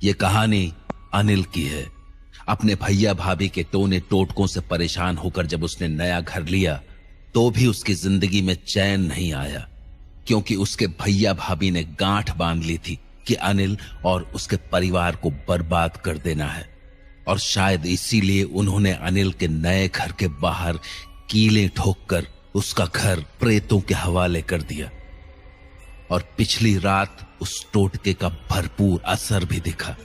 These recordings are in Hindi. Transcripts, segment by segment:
ये कहानी अनिल की है। अपने भैया भाभी के टोने टोटकों से परेशान होकर जब उसने नया घर लिया तो भी उसकी जिंदगी में चैन नहीं आया, क्योंकि उसके भैया भाभी ने गांठ बांध ली थी कि अनिल और उसके परिवार को बर्बाद कर देना है। और शायद इसीलिए उन्होंने अनिल के नए घर के बाहर कीलें ठोककर उसका घर प्रेतों के हवाले कर दिया। और पिछली रात उस टोटके का भरपूर असर भी दिखा,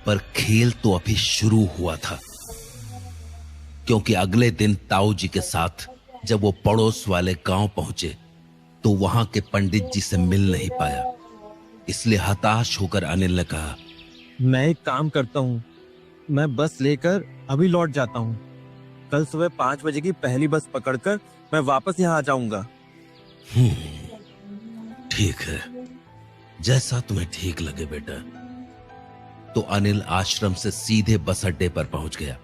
पर खेल तो अभी शुरू हुआ था। क्योंकि अगले दिन ताऊ जी के साथ जब वो पड़ोस वाले गांव पहुंचे तो वहां के पंडित जी से मिल नहीं पाया। इसलिए हताश होकर अनिल ने कहा, मैं एक काम करता हूँ, मैं बस लेकर अभी लौट जाता हूँ। कल सुबह 5 बजे की पहली बस पकड़कर मैं वापस यहाँ आ जाऊंगा। ठीक है, जैसा तुम्हें ठीक लगे बेटा। तो अनिल आश्रम से सीधे बस अड्डे पर पहुंच गया,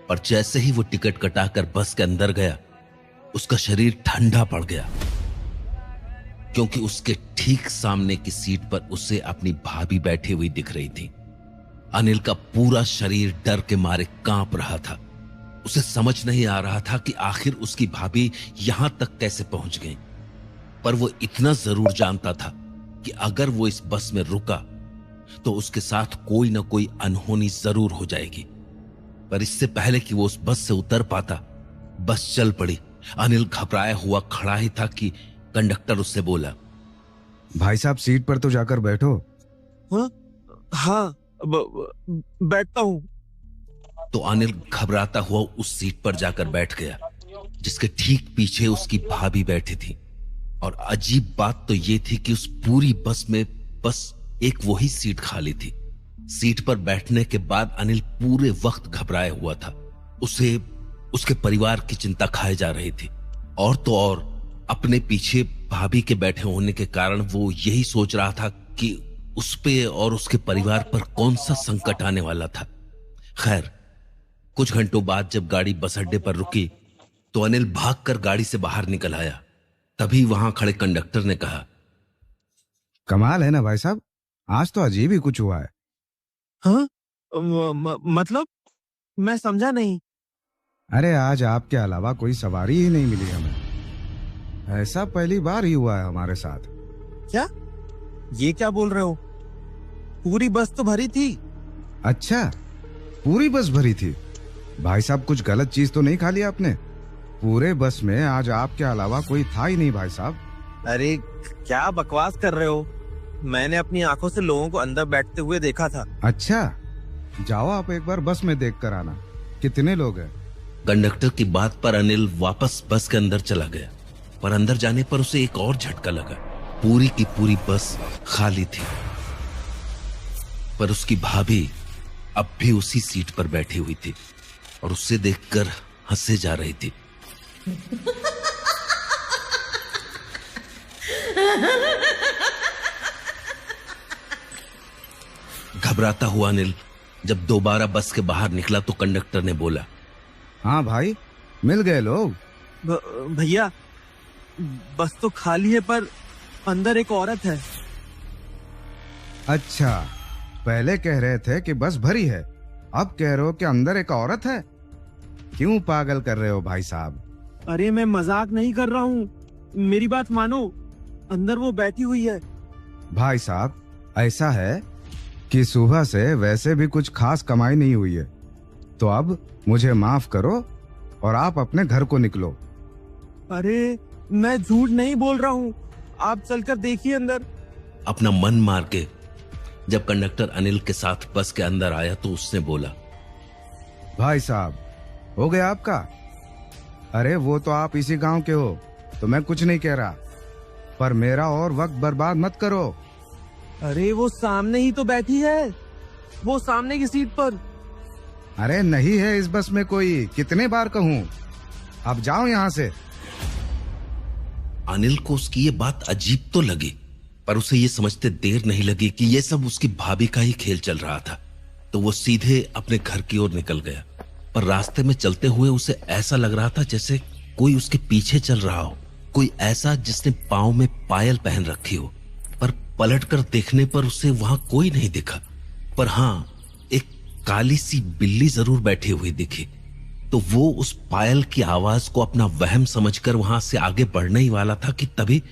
पर जैसे ही वो टिकट कटाकर बस के अंदर गया उसका शरीर ठंडा पड़ गया, क्योंकि उसके ठीक सामने की सीट पर उसे अपनी भाभी बैठी हुई दिख रही थी। अनिल का पूरा शरीर डर के मारे कांप रहा था। उसे समझ नहीं आ रहा था कि आखिर उसकी भाभी यहां तक कैसे पहुंच गई। पर वो इतना जरूर जानता था कि अगर वो इस बस में रुका तो उसके साथ कोई ना कोई अनहोनी जरूर हो जाएगी। पर इससे पहले कि वो उस बस से उतर पाता, बस चल पड़ी। अनिल घबराया हुआ खड़ा ही था कि कंडक्टर उससे बोला, भाई साहब सीट पर तो जाकर बैठो। हाँ, बैठता हूँ। तो अनिल घबराता हुआ उस सीट पर जाकर बैठ गया जिसके ठीक पीछे उसकी भाभी बैठी थी। और अजीब बात तो यह थी कि उस पूरी बस में बस एक वही सीट खाली थी। सीट पर बैठने के बाद अनिल पूरे वक्त घबराया हुआ था। उसे उसके परिवार की चिंता खाए जा रही थी, और तो और अपने पीछे भाभी के बैठे होने के कारण वो यही सोच रहा था कि उस पे और उसके परिवार पर कौन सा संकट आने वाला था। खैर, कुछ घंटों बाद जब गाड़ी बस अड्डे पर रुकी तो अनिल भागकर गाड़ी से बाहर निकल आया। तभी वहां खड़े कंडक्टर ने कहा, कमाल है ना भाई साहब, आज तो अजीब ही कुछ हुआ है। हाँ? मतलब मैं समझा नहीं। अरे आज आपके अलावा कोई सवारी ही नहीं मिली हमें। ऐसा पहली बार ही हुआ है हमारे साथ। क्या? ये क्या बोल रहे हो? पूरी बस तो भरी थी। अच्छा, पूरी बस भरी थी? भाई साहब कुछ गलत चीज तो नहीं खा लिया आपने? पूरे बस में आज आपके अलावा कोई था ही नहीं भाई साहब। अरे क्या बकवास कर रहे हो? मैंने अपनी आंखों से लोगों को अंदर बैठते हुए देखा था। अच्छा, जाओ आप एक बार बस में देख कर आना, कितने लोग हैं। कंडक्टर की बात पर अनिल वापस बस के अंदर चला गया, पर अंदर जाने पर उसे एक और झटका लगा। पूरी की पूरी बस खाली थी, पर उसकी भाभी अब भी उसी सीट पर बैठी हुई थी और उसे देखकर हंसे जा रही थी। घबराता हुआ अनिल जब दोबारा बस के बाहर निकला तो कंडक्टर ने बोला, हाँ भाई, मिल गए लोग। भैया, बस तो खाली है पर अंदर एक औरत है। अच्छा, पहले कह रहे थे कि बस भरी है, अब कह रहे हो कि अंदर एक औरत है। क्यों पागल कर रहे हो भाई साहब? अरे मैं मजाक नहीं कर रहा हूँ, मेरी बात मानो, अंदर वो बैठी हुई है। भाई साहब, ऐसा है कि सुबह से वैसे भी कुछ खास कमाई नहीं हुई है, तो अब मुझे माफ करो और आप अपने घर को निकलो। अरे मैं झूठ नहीं बोल रहा हूँ, आप चलकर देखिए अंदर। अपना मन मार के जब कंडक्टर अनिल के साथ बस के अंदर आया तो उसने बोला, भाई साहब, हो गया आपका? अरे वो तो आप इसी गांव के हो तो मैं कुछ नहीं कह रहा, पर मेरा और वक्त बर्बाद मत करो। अरे वो सामने ही तो बैठी है, वो सामने की सीट पर। अरे नहीं है इस बस में कोई, कितने बार कहूं, अब जाओ यहां से। अनिल को उसकी ये बात अजीब तो लगी, पर उसे ये समझते देर नहीं लगी कि ये सब उसकी भाभी का ही खेल चल रहा था। तो वो सीधे अपने घर की ओर निकल गया, पर रास्ते में चलते हुए उसे ऐसा लग रहा था जैसे कोई उसके पीछे चल रहा हो, कोई ऐसा जिसने पांव में पायल पहन रखी हो। पर पलटकर देखने पर उसे वहां कोई नहीं दिखा, पर हाँ, एक काली सी बिल्ली जरूर बैठी हुई दिखी। तो वो उस पायल की आवाज को अपना वहम समझकर वहां से आगे बढ़ने ही वाला था कि तभी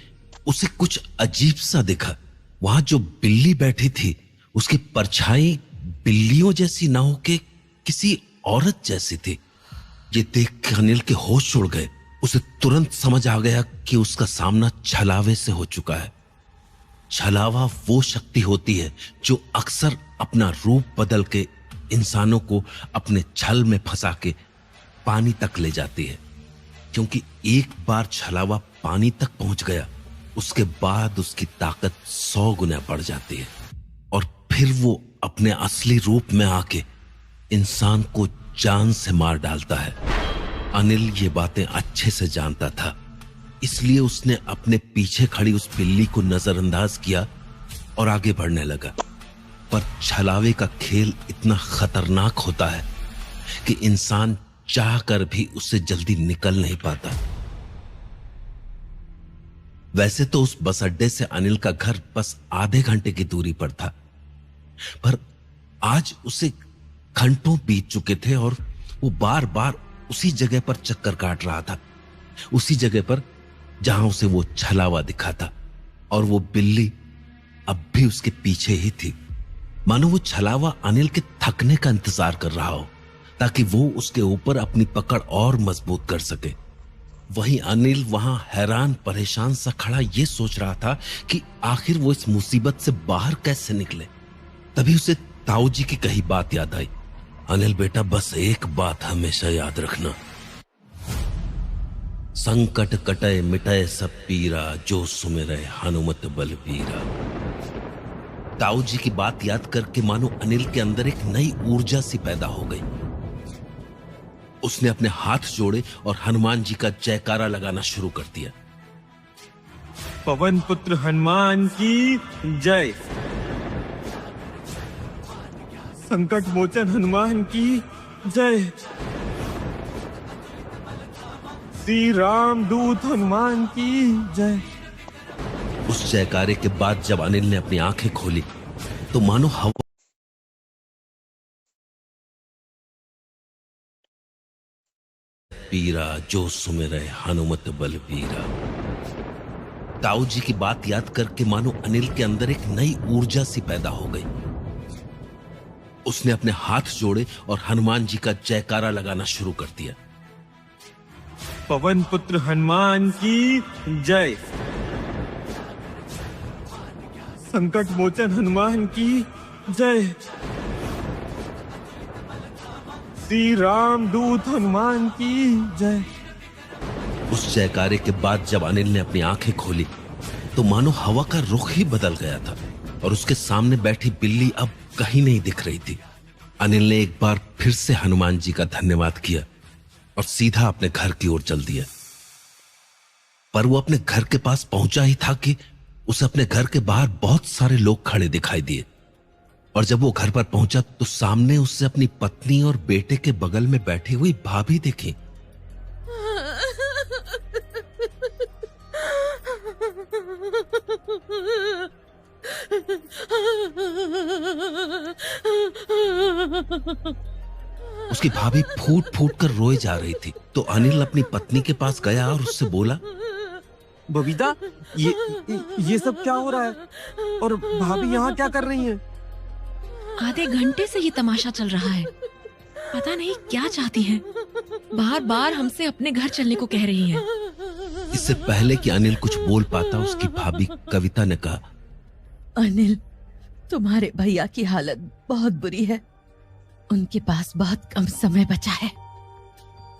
उसे कुछ अजीब सा दिखा। वहां जो बिल्ली बैठी थी उसकी परछाई बिल्लियों जैसी ना होके किसी औरत जैसी थी। ये देख के अनिल के होश उड़ गए। उसे तुरंत समझ आ गया कि उसका सामना छलावे से हो चुका है। छलावा वो शक्ति होती है जो अक्सर अपना रूप बदल के इंसानों को अपने छल में फंसा के पानी तक ले जाती है, क्योंकि एक बार छलावा पानी तक पहुंच गया उसके बाद उसकी ताकत 100 गुना बढ़ जाती है और फिर वो अपने असली रूप में आके इंसान को जान से मार डालता है। अनिल ये बातें अच्छे से जानता था, इसलिए उसने अपने पीछे खड़ी उस बिल्ली को नजरअंदाज किया और आगे बढ़ने लगा। पर छलावे का खेल इतना खतरनाक होता है कि इंसान चाह कर भी उससे जल्दी निकल नहीं पाता। वैसे तो उस बस अड्डे से अनिल का घर बस आधे घंटे की दूरी पर था, पर आज उसे घंटों बीत चुके थे और वो बार बार उसी जगह पर चक्कर काट रहा था, उसी जगह पर जहां उसे वो छलावा दिखा था। और वो बिल्ली अब भी उसके पीछे ही थी, मानो वो छलावा अनिल के थकने का इंतजार कर रहा हो ताकि वो उसके ऊपर अपनी पकड़ और मजबूत कर सके। वहीं अनिल वहां हैरान परेशान सा खड़ा ये सोच रहा था कि आखिर वो इस मुसीबत से बाहर कैसे निकले। तभी उसे ताऊ जी की कही बात याद आई। अनिल बेटा, बस एक बात हमेशा याद रखना, संकट कटे मिटाए सब पीरा, जो सुमिरै हनुमत बलबीरा। ताऊ जी की बात याद करके मानो अनिल के अंदर एक नई ऊर्जा सी पैदा हो गई। उसने अपने हाथ जोड़े और हनुमान जी का जयकारा लगाना शुरू कर दिया। पवन पुत्र हनुमान की जय, संकट मोचन हनुमान की जय, श्री राम दूत हनुमान की जय। उस जयकारे के बाद जब अनिल ने अपनी आंखें खोली तो मानो हवा पीरा, जो सुमिरै हनुमत बलबीरा। ताऊ जी की बात याद करके मानो अनिल के अंदर एक नई ऊर्जा सी पैदा हो गई। उसने अपने हाथ जोड़े और हनुमान जी का जयकारा लगाना शुरू कर दिया। पवन पुत्र हनुमान की जय, संकट मोचन हनुमान की जय, श्री राम दूत हनुमान की जय। उस जयकारे के बाद जब अनिल ने अपनी आंखें खोली तो मानो हवा का रुख ही बदल गया था और उसके सामने बैठी बिल्ली अब कहीं नहीं दिख रही थी। अनिल ने एक बार फिर से हनुमान जी का धन्यवाद किया और सीधा अपने घर की ओर चल दिया। पर वो अपने घर के पास पहुंचा ही था कि उसे अपने घर के बाहर बहुत सारे लोग खड़े दिखाई दिए। और जब वो घर पर पहुंचा तो सामने उससे अपनी पत्नी और बेटे के बगल में बैठी हुई भाभी देखी। उसकी भाभी फूट फूट कर रोए जा रही थी। तो अनिल अपनी पत्नी के पास गया और उससे बोला, बबीता, ये सब क्या हो रहा है और भाभी यहाँ क्या कर रही हैं? आधे घंटे से ये तमाशा चल रहा है, पता नहीं क्या चाहती हैं। बार बार हमसे अपने घर चलने को कह रही हैं। इससे पहले कि अनिल कुछ बोल पाता उसकी भाभी कविता ने कहा, अनिल, तुम्हारे भैया की हालत बहुत बुरी है। उनके पास बहुत कम समय बचा है।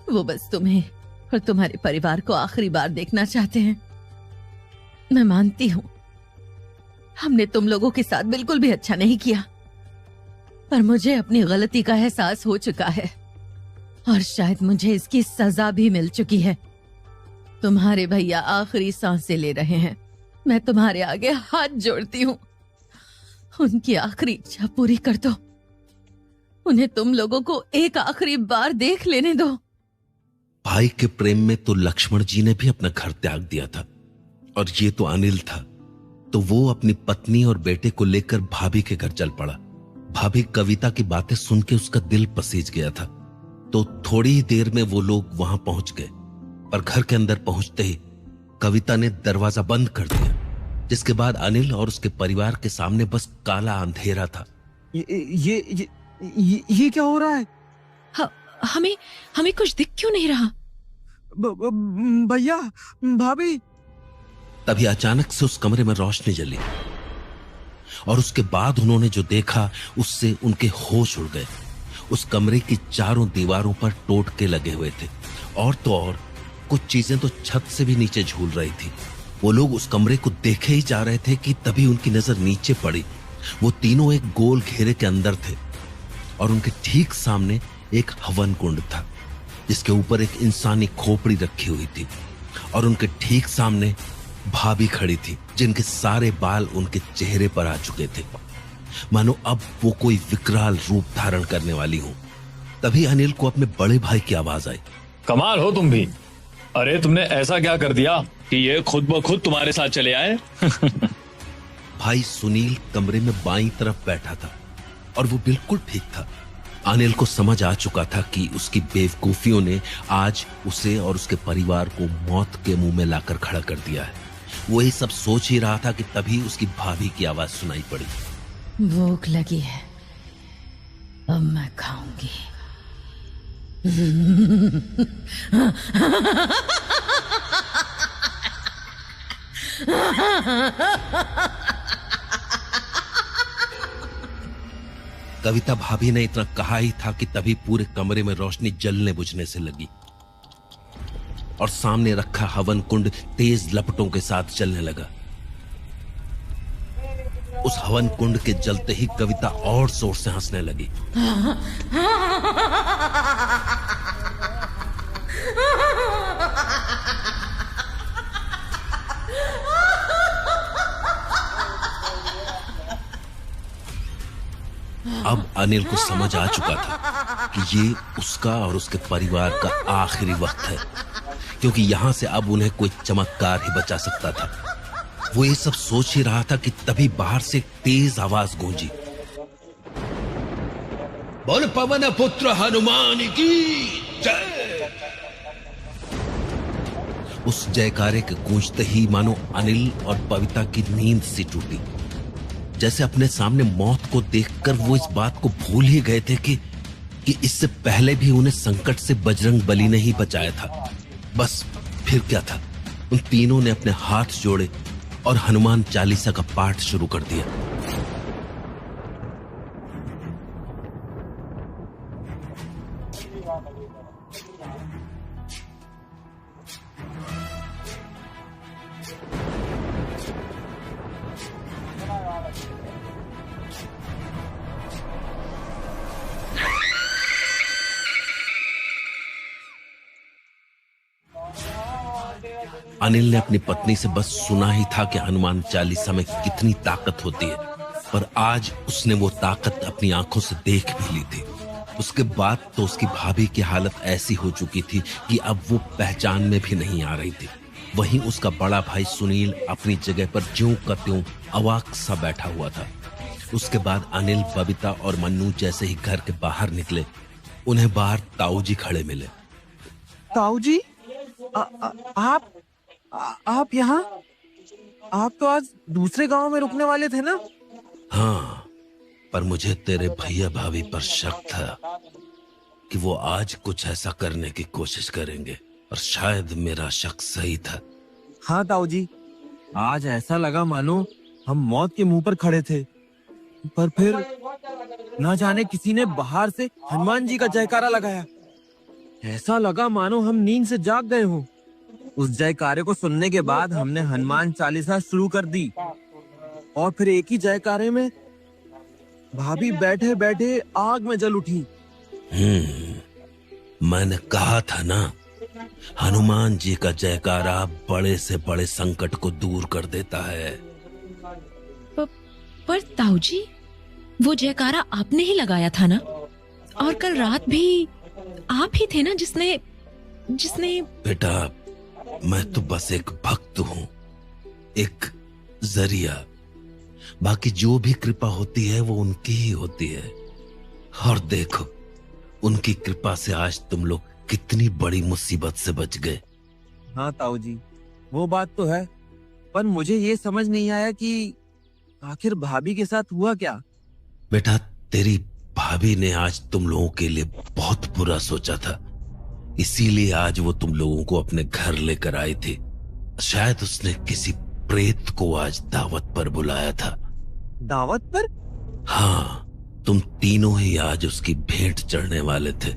वो बस तुम्हें और तुम्हारे परिवार को आखिरी बार देखना चाहते हैं। मैं मानती हूँ हमने तुम लोगों के साथ बिल्कुल भी अच्छा नहीं किया, पर मुझे अपनी गलती का एहसास हो चुका है और शायद मुझे इसकी सजा भी मिल चुकी है। तुम्हारे भैया आखिरी सांसें ले रहे हैं। मैं तुम्हारे आगे हाथ जोड़ती हूँ, उनकी आखिरी इच्छा पूरी कर दो। उन्हें तुम लोगों को एक आखिरी बार देख लेने दो। भाई के प्रेम में तो लक्ष्मण जी ने भी अपना घर त्याग दिया था और ये तो अनिल था। तो वो अपनी पत्नी और बेटे को लेकर भाभी के घर चल पड़ा। भाभी कविता की बातें सुन के उसका दिल पसीज गया था। तो थोड़ी ही देर में वो लोग वहां पहुंच गए, पर घर के अंदर पहुंचते ही कविता ने दरवाजा बंद कर दिया, जिसके बाद अनिल और उसके परिवार के सामने बस काला अंधेरा था। ये क्या हो रहा है? हमें कुछ दिख क्यों नहीं रहा? भैया, भाभी। तभी अचानक से उस कमरे में रोशनी जली और उसके बाद उन्होंने जो देखा उससे उनके होश उड़ गए। उस कमरे की चारों दीवारों पर टोटके लगे हुए थे और तो और कुछ चीजें तो छत से भी नीचे झूल रही थी। वो लोग उस कमरे को देखे ही जा रहे थे कि तभी उनकी नजर नीचे पड़ी। वो तीनों एक गोल घेरे के अंदर थे और उनके ठीक सामने एक हवन कुंड था, जिसके ऊपर एक इंसानी खोपड़ी रखी हुई थी और उनके ठीक सामने भाभी खड़ी थी, जिनके सारे बाल उनके चेहरे पर आ चुके थे, मानो अब वो कोई विकराल रूप धारण करने वाली हो। तभी अनिल को अपने बड़े भाई की आवाज आई। कमाल हो तुम भी। अरे तुमने ऐसा क्या कर दिया कि ये खुद ब खुद तुम्हारे साथ चले आए? भाई सुनील कमरे में बाईं तरफ बैठा था और वो बिल्कुल ठीक था। अनिल को समझ आ चुका था कि उसकी बेवकूफियों ने आज उसे और उसके परिवार को मौत के मुंह में लाकर खड़ा कर दिया है। वो ये सब सोच ही रहा था कि तभी उसकी भाभी की आवाज सुनाई पड़ी। भूख लगी है, अब मैं खाऊंगी। कविता भाभी ने इतना कहा ही था कि तभी पूरे कमरे में रोशनी जलने बुझने से लगी और सामने रखा हवन कुंड तेज लपटों के साथ चलने लगा। उस हवन कुंड के जलते ही कविता और जोर से हंसने लगी। अब अनिल को समझ आ चुका था कि ये उसका और उसके परिवार का आखिरी वक्त है, क्योंकि यहां से अब उन्हें कोई चमत्कार ही बचा सकता था। वो ये सब सोच ही रहा था कि तभी बाहर से एक तेज आवाज गूंजी। बोल पवन पुत्र हनुमान की जय। उस जयकारे के गूंजते ही मानो अनिल और पविता की नींद सी टूटी। जैसे अपने सामने मौत को देखकर वो इस बात को भूल ही गए थे कि इससे पहले भी उन्हें संकट से बजरंग बली ने ही बचाया था। बस फिर क्या था, उन तीनों ने अपने हाथ जोड़े और हनुमान चालीसा का पाठ शुरू कर दिया। अनिल ने अपनी पत्नी से बस सुना ही था कि हनुमान चालीसा में कितनी ताकत होती है, पर आज उसने वो ताकत अपनी आंखों से देख भी ली थी। उसके बाद तो उसकी भाभी की हालत ऐसी हो चुकी थी कि अब वो पहचान में भी नहीं आ रही थी। वहीं उसका बड़ा भाई सुनील अपनी जगह पर ज्यों का त्यों अवाक सा बैठा हुआ था। उसके बाद अनिल, बबीता और मन्नू जैसे ही घर के बाहर निकले, उन्हें बाहर ताऊ जी खड़े मिले। ताऊ जी, आप यहाँ? आप तो आज दूसरे गांव में रुकने वाले थे ना? हाँ, पर मुझे तेरे भैया भाभी पर शक था कि वो आज कुछ ऐसा करने की कोशिश करेंगे, और शायद मेरा शक सही था। हाँ ताऊ जी, आज ऐसा लगा मानो हम मौत के मुंह पर खड़े थे, पर फिर ना जाने किसी ने बाहर से हनुमान जी का जयकारा लगाया। ऐसा लगा मानो हम नींद से जाग गए हों। उस जयकारे को सुनने के बाद हमने हनुमान चालीसा शुरू कर दी और फिर एक ही जयकारे में भाभी बैठे बैठे आग में जल उठी। मैंने कहा था ना, हनुमान जी का जयकारा बड़े से बड़े संकट को दूर कर देता है। पर ताऊ जी, वो जयकारा आपने ही लगाया था ना? और कल रात भी आप ही थे ना जिसने बेटा, मैं तो बस एक भक्त हूं, एक जरिया। बाकी जो भी कृपा होती है वो उनकी ही होती है। और देखो, उनकी कृपा से आज तुम लोग कितनी बड़ी मुसीबत से बच गए। हाँ ताऊ जी, वो बात तो है, पर मुझे ये समझ नहीं आया कि आखिर भाभी के साथ हुआ क्या। बेटा, तेरी भाभी ने आज तुम लोगों के लिए बहुत बुरा सोचा था, इसीलिए आज वो तुम लोगों को अपने घर लेकर आई थी। शायद उसने किसी प्रेत को आज दावत पर बुलाया था। दावत पर? हाँ, तुम तीनों ही आज उसकी भेंट चढ़ने वाले थे।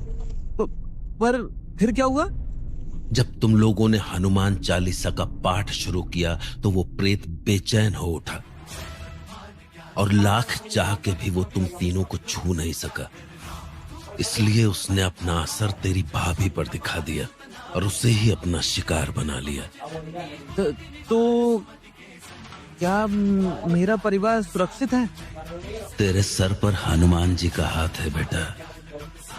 पर फिर क्या हुआ? जब तुम लोगों ने हनुमान चालीसा का पाठ शुरू किया तो वो प्रेत बेचैन हो उठा और लाख चाह के भी वो तुम तीनों को छू नहीं सका। इसलिए उसने अपना असर तेरी भाभी पर दिखा दिया और उसे ही अपना शिकार बना लिया। तो क्या मेरा परिवार सुरक्षित है? तेरे सर पर हनुमान जी का हाथ है बेटा,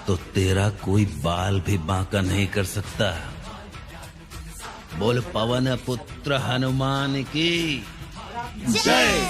तो तेरा कोई बाल भी बांका नहीं कर सकता। बोल पवन पुत्र हनुमान की जय।